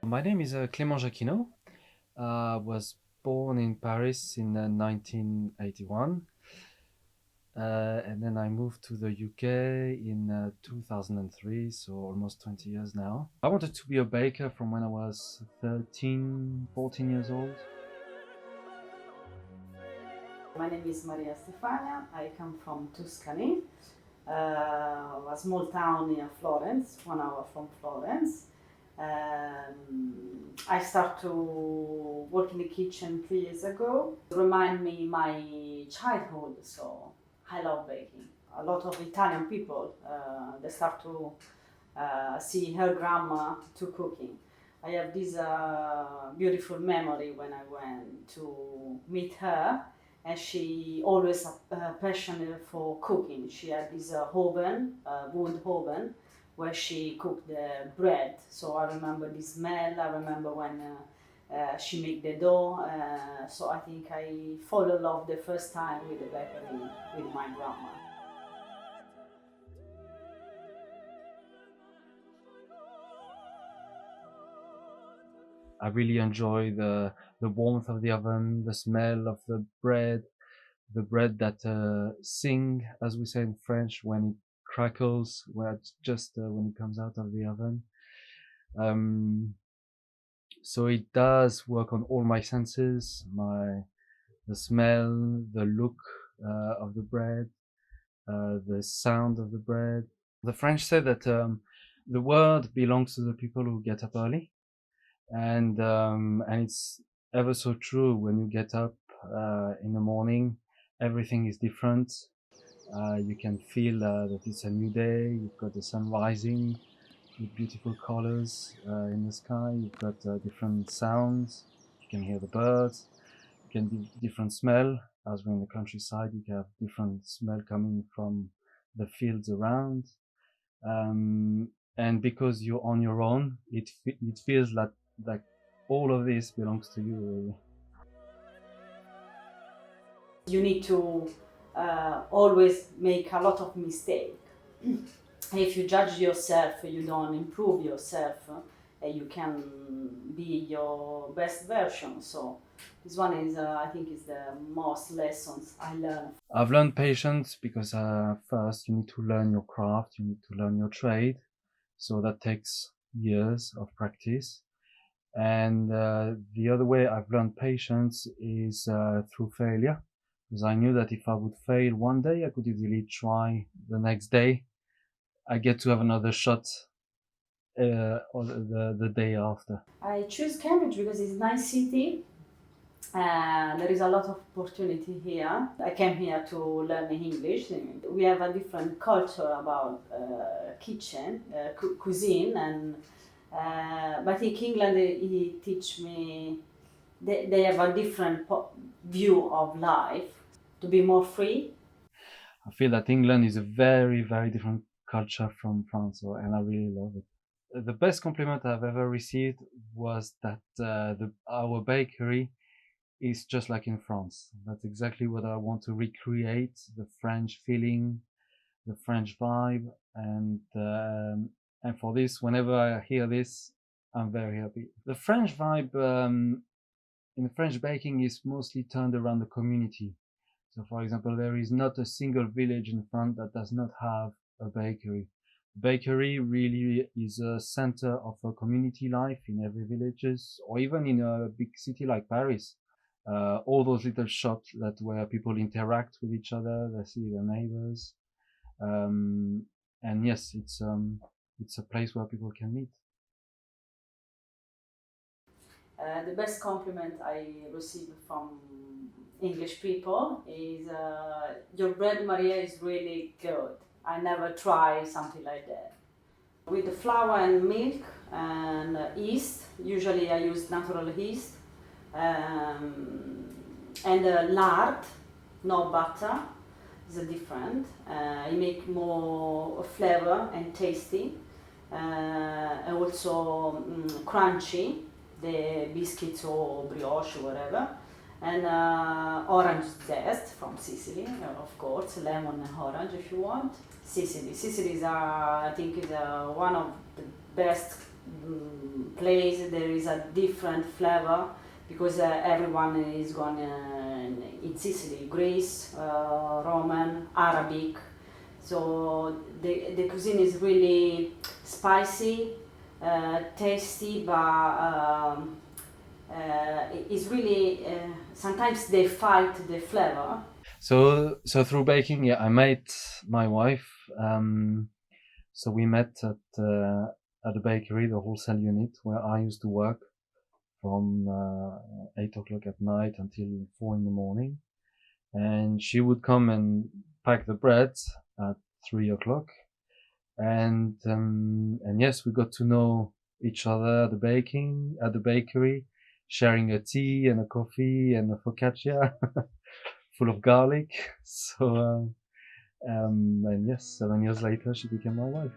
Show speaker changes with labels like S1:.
S1: My name is Clément Jacquinot. I was born in Paris in 1981, and then I moved to the UK in 2003, so almost 20 years now. I wanted to be a baker from when I was 13, 14 years old.
S2: My name is Maria Stefania. I come from Tuscany, a small town near Florence, 1 hour from Florence. I started to work in the kitchen 3 years ago. Remind me my childhood, so I love baking. A lot of Italian people they start to see her grandma to cooking. I have this beautiful memory when I went to meet her, and she always passionate for cooking. She had this oven, wood oven, where she cooked the bread. So I remember the smell. I remember when she made the dough. So I think I fall in love the first time with the bakery with my grandma.
S1: I really enjoy the warmth of the oven, the smell of the bread that sing, as we say in French, when it crackles, when it comes out of the oven. Um, so it does work on all my senses, the smell, the look of the bread, the sound of the bread. The French say that the world belongs to the people who get up early, and it's ever so true. When you get up in the morning, everything is different. You can feel that it's a new day. You've got the sun rising with beautiful colors in the sky. You've got different sounds. You can hear the birds. You can different smell. As we're in the countryside, you can have different smell coming from the fields around. Um, and because you're on your own, it feels like all of this belongs to you. Really.
S2: You need to always make a lot of mistake. If you judge yourself, you don't improve yourself, you can be your best version. So this one is, I think, is the most lessons I learned.
S1: I've learned patience because first you need to learn your craft, you need to learn your trade. So that takes years of practice. And the other way I've learned patience is through failure, because I knew that if I would fail one day, I could easily try the next day. I get to have another shot or the day after.
S2: I choose Cambridge because it's a nice city. There is a lot of opportunity here. I came here to learn English. We have a different culture about kitchen, cuisine, and but in England he teach me they have a different view of life, to be more free.
S1: I feel that England is a very, very different culture from France, and I really love it. The best compliment I've ever received was that our bakery is just like in France. That's exactly what I want to recreate: the French feeling, the French vibe, and for this, whenever I hear this, I'm very happy. The French vibe in French baking is mostly turned around the community. So, for example, there is not a single village in France that does not have a bakery. Bakery really is a center of a community life in every villages, or even in a big city like Paris. All those little shops where people interact with each other, they see their neighbors, um, and yes, it's a place where people can meet.
S2: The best compliment I received from English people is your bread, Maria, is really good. I never tried something like that. With the flour and milk and yeast, usually I use natural yeast, and lard, no butter, is different. It make more flavor and tasty, and also crunchy, the biscuits or brioche or whatever. And orange zest from Sicily, of course, lemon and orange if you want. Sicily is, I think, is one of the best place there is a different flavor because everyone is going in Sicily, Greece, Roman, Arabic. So the cuisine is really spicy, tasty, but it's really sometimes they fight the flavor.
S1: So through baking, yeah, I met my wife. So we met at the bakery, the wholesale unit where I used to work from 8 o'clock at night until 4 in the morning. And she would come and pack the bread at 3 o'clock. And yes, we got to know each other at the bakery, sharing a tea and a coffee and a focaccia full of garlic. So, and yes, 7 years later, she became my wife.